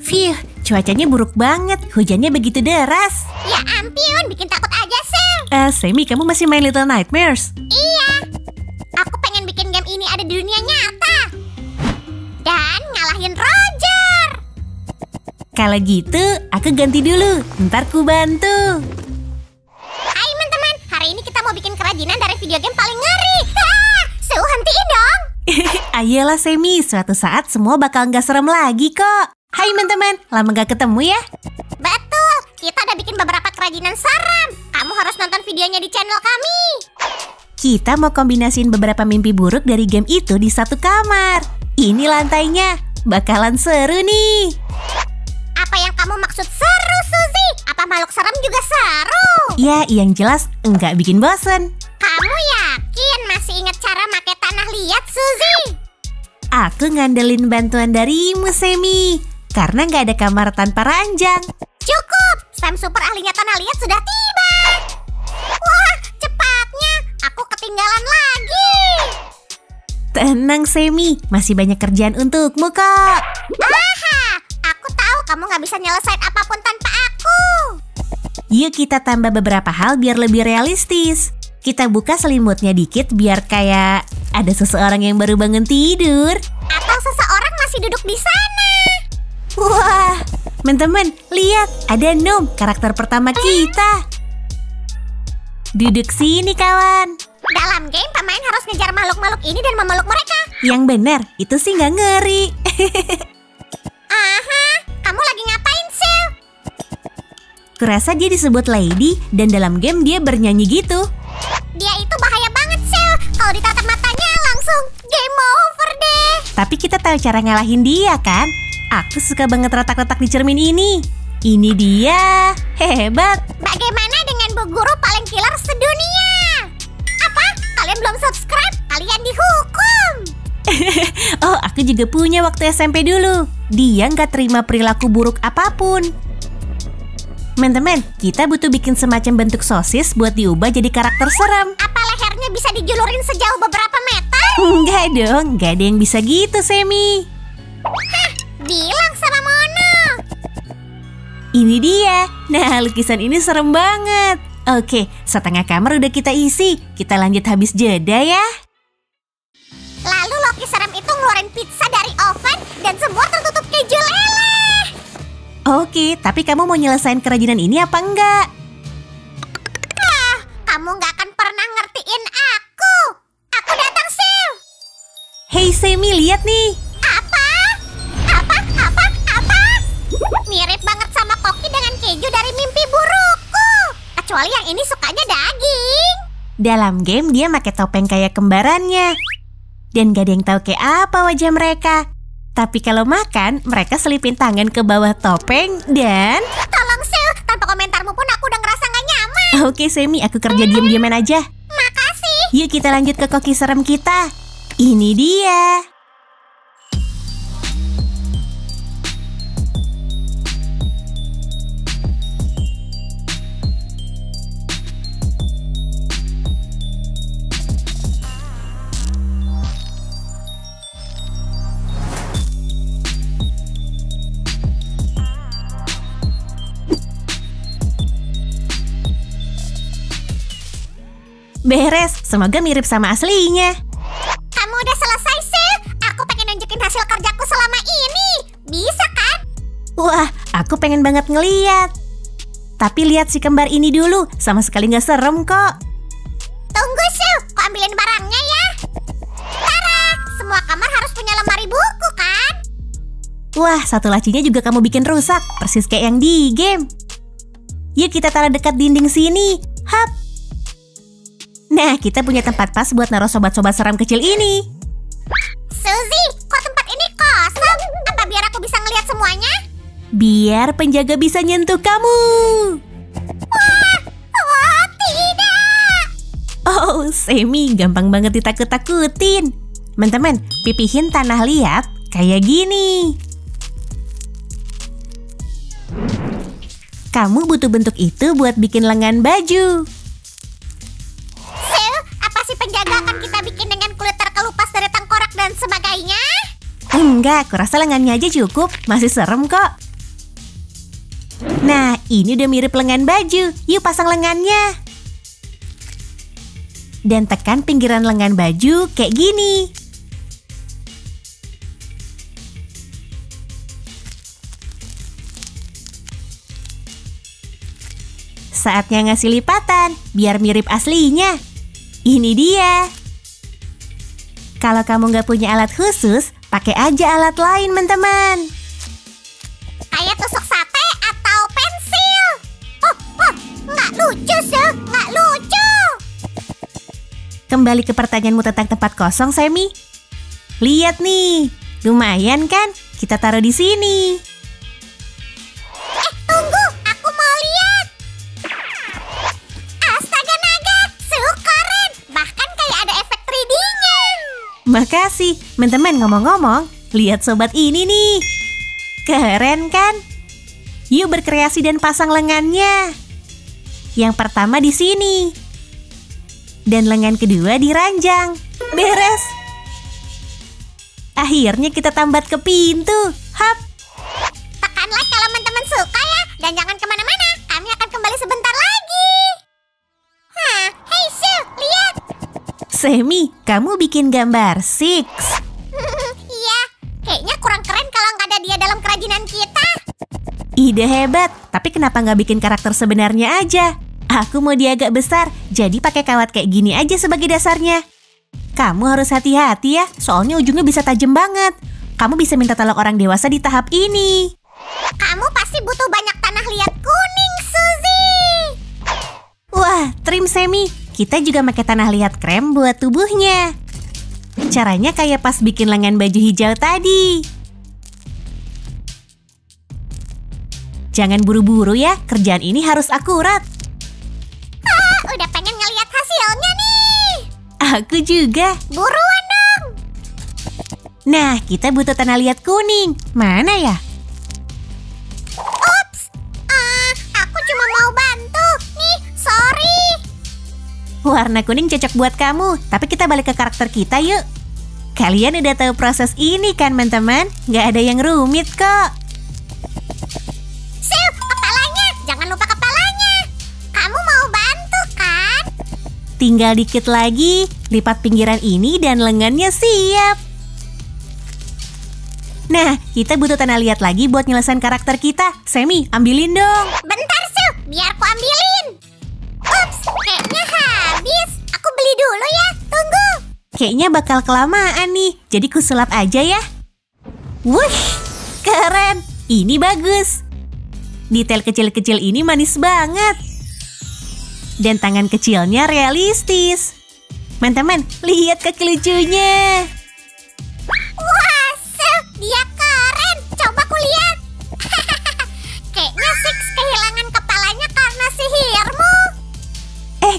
Phew, cuacanya buruk banget. Hujannya begitu deras. Ya ampun, bikin takut aja, Sil. Semi, kamu masih main Little Nightmares? Iya. Aku pengen bikin game ini ada di dunia nyata. Dan ngalahin Roger. Kalau gitu, aku ganti dulu. Ntar ku bantu. Hai teman-teman, hari ini kita mau bikin kerajinan dari video game paling ngeri. Sil, hentiin dong. Ayolah Semi, suatu saat semua bakal nggak serem lagi kok. Hai teman-teman, lama nggak ketemu ya? Betul, kita udah bikin beberapa kerajinan seram. Kamu harus nonton videonya di channel kami. Kita mau kombinasiin beberapa mimpi buruk dari game itu di satu kamar. Ini lantainya, bakalan seru nih. Apa yang kamu maksud seru, Suzy? Apa makhluk serem juga seru? Ya, yang jelas nggak bikin bosen. Kamu yakin masih ingat cara make tanah liat, Suzy? Aku ngandelin bantuan darimu, Semi. Karena nggak ada kamar tanpa ranjang. Cukup, Sam super ahlinya tanah liat sudah tiba. Wah, cepatnya. Aku ketinggalan lagi. Tenang, Semi. Masih banyak kerjaan untukmu kok. Aha, aku tahu kamu nggak bisa nyelesain apapun tanpa aku. Yuk kita tambah beberapa hal biar lebih realistis. Kita buka selimutnya dikit biar kayak ada seseorang yang baru bangun tidur. Atau seseorang masih duduk di sana. Wah, teman-teman, lihat ada Gnome, karakter pertama kita. Duduk sini, kawan. Dalam game, pemain harus ngejar makhluk-makhluk ini dan memeluk mereka. Yang benar, itu sih nggak ngeri. Aha, kamu lagi ngapain, Sil? Kurasa dia disebut Lady dan dalam game dia bernyanyi gitu. Dia itu bahaya banget, Sil. Kalau ditatap matanya langsung game over deh. Tapi kita tahu cara ngalahin dia kan? Aku suka banget retak-retak di cermin ini. Ini dia. Hebat. Bagaimana dengan bu guru paling killer sedunia? Apa? Kalian belum subscribe? Kalian dihukum. Oh, aku juga punya waktu SMP dulu. Dia nggak terima perilaku buruk apapun. Teman-teman, kita butuh bikin semacam bentuk sosis buat diubah jadi karakter serem. Apa lehernya bisa dijulurin sejauh beberapa meter? Enggak dong, nggak ada yang bisa gitu, Semi. Hah, bilang sama Mono. Ini dia. Nah, lukisan ini serem banget. Oke, setengah kamar udah kita isi. Kita lanjut habis jeda ya. Lalu Loki serem itu ngeluarin pizza dari oven dan semua tertutup keju leleh. Oke, tapi kamu mau nyelesain kerajinan ini apa enggak? Kamu nggak akan pernah ngertiin aku. Aku datang, Sil. Hey Semi, lihat nih. Apa? Mirip banget sama koki dengan keju dari mimpi burukku. Kecuali yang ini sukanya daging. Dalam game dia pakai topeng kayak kembarannya. Dan gak ada yang tahu kayak apa wajah mereka. Tapi kalau makan, mereka selipin tangan ke bawah topeng dan... Tolong, Sil. Tanpa komentarmu pun aku udah ngerasa gak nyaman. Oke Semi, aku kerja diam-diaman aja. Makasih. Yuk kita lanjut ke koki serem kita. Ini dia. Beres, semoga mirip sama aslinya. Kamu udah selesai, Sil. Aku pengen nunjukin hasil kerjaku selama ini. Bisa kan? Wah, aku pengen banget ngeliat. Tapi lihat si kembar ini dulu, sama sekali nggak serem kok. Tunggu, Sil. Aku ambilin barangnya ya. Tara, semua kamar harus punya lemari buku kan? Wah, satu lacinya juga kamu bikin rusak, persis kayak yang di game. Yuk kita taruh dekat dinding sini. Hap. Nah, kita punya tempat pas buat naruh sobat-sobat seram kecil ini. Suzy, kok tempat ini kosong? Apa biar aku bisa ngeliat semuanya? Biar penjaga bisa nyentuh kamu. Wah, tidak. Oh, Semi, gampang banget ditakut-takutin. Teman-teman, pipihin tanah liat kayak gini. Kamu butuh bentuk itu buat bikin lengan baju. Sil, apa si penjaga akan kita bikin dengan kulit terkelupas dari tengkorak dan sebagainya? Enggak, aku rasa lengannya aja cukup. Masih serem kok. Nah, ini udah mirip lengan baju. Yuk pasang lengannya. Dan tekan pinggiran lengan baju kayak gini. Saatnya ngasih lipatan, biar mirip aslinya. Ini dia. Kalau kamu nggak punya alat khusus, pakai aja alat lain, teman-teman. Kayak tusuk sate atau pensil. Oh, nggak lucu sih, nggak lucu. Kembali ke pertanyaanmu tentang tempat kosong, Semi. Lihat nih, lumayan kan? Kita taruh di sini. Tunggu, aku mau lihat. Astaga naga, keren. Bahkan kayak ada efek 3D-nya. Makasih, teman-teman. Ngomong-ngomong, lihat sobat ini nih. Keren kan? Yuk berkreasi dan pasang lengannya. Yang pertama di sini. Dan lengan kedua diranjang. Beres. Akhirnya kita tambat ke pintu. Hap. Tekan like kalau teman-teman suka ya. Dan jangan kemana-mana, kami akan kembali sebentar lagi. Hey Sue, lihat. Semi, kamu bikin gambar Six. Iya, kayaknya kurang keren kalau nggak ada dia dalam kerajinan kita. Ide hebat, tapi kenapa nggak bikin karakter sebenarnya aja? Aku mau dia agak besar, jadi pakai kawat kayak gini aja sebagai dasarnya. Kamu harus hati-hati ya, soalnya ujungnya bisa tajam banget. Kamu bisa minta tolong orang dewasa di tahap ini. Kamu pasti butuh banyak tanah liat kuning, Suzy. Wah, trim Semi. Kita juga pakai tanah liat krem buat tubuhnya. Caranya kayak pas bikin lengan baju hijau tadi. Jangan buru-buru ya, kerjaan ini harus akurat. Udah pengen ngeliat hasilnya nih. Aku juga. Buruan dong. Nah, kita butuh tanah liat kuning. Mana ya? Ups, aku cuma mau bantu. Nih, sorry. Warna kuning cocok buat kamu, tapi kita balik ke karakter kita yuk. Kalian udah tahu proses ini kan, teman-teman? Nggak ada yang rumit kok. Sue, kepalanya. Jangan lupa kepalanya. Kamu mau bantu kan? Tinggal dikit lagi, lipat pinggiran ini dan lengannya siap. Nah, kita butuh tanah liat lagi buat nyelesain karakter kita. Semi, ambilin dong. Bentar, Sue. Biar aku ambilin. Ups, kayaknya habis. Aku beli dulu ya. Tunggu. Kayaknya bakal kelamaan nih, jadi kusulap aja ya. Wush, keren. Ini bagus. Detail kecil-kecil ini manis banget. Dan tangan kecilnya realistis. Teman-teman, lihat kaki lucunya. Wah, Sue, dia keren. Coba ku lihat. Kayaknya Six kehilangan kepalanya karena sihirmu.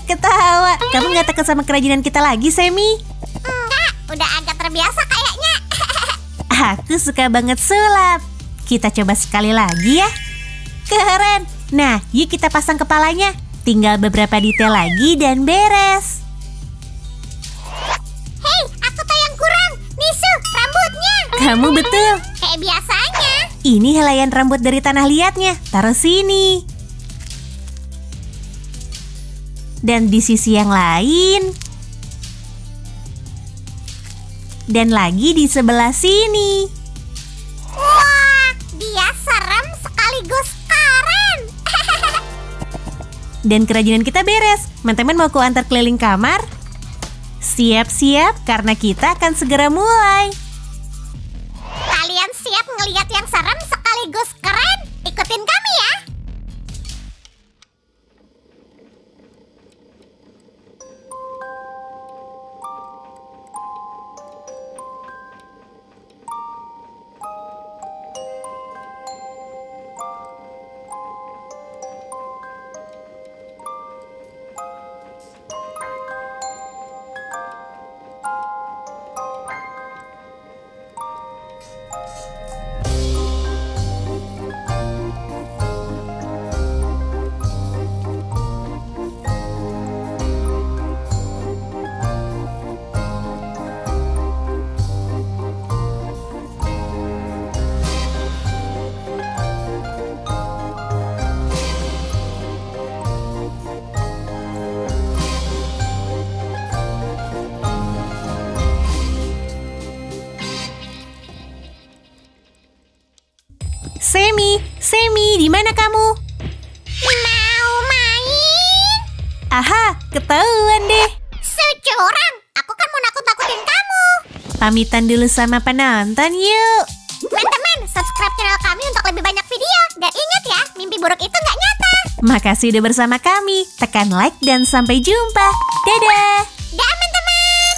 Ketawa. Kamu nggak takut sama kerajinan kita lagi, Semi? Enggak, udah agak terbiasa kayaknya. Aku suka banget sulap. Kita coba sekali lagi ya. Keren. Nah, yuk kita pasang kepalanya. Tinggal beberapa detail lagi dan beres. Hei, aku tahu yang kurang. Nisu, rambutnya. Kamu betul. Kayak biasanya. Ini helaian rambut dari tanah liatnya. Taruh sini. Dan di sisi yang lain. Dan lagi di sebelah sini. Wah, dia serem sekaligus keren. Dan kerajinan kita beres. Teman-teman mau ku antar keliling kamar? Siap-siap karena kita akan segera mulai. Kalian siap ngelihat yang serem sekaligus keren? Ikutin kami ya. Semi, di mana kamu? Mau main? Aha, ketahuan deh. Curang, aku kan mau nakut-nakutin kamu. Pamitan dulu sama penonton yuk. Teman-teman, subscribe channel kami untuk lebih banyak video. Dan ingat ya, mimpi buruk itu nggak nyata. Makasih udah bersama kami. Tekan like dan sampai jumpa. Dadah. Dah, teman-teman.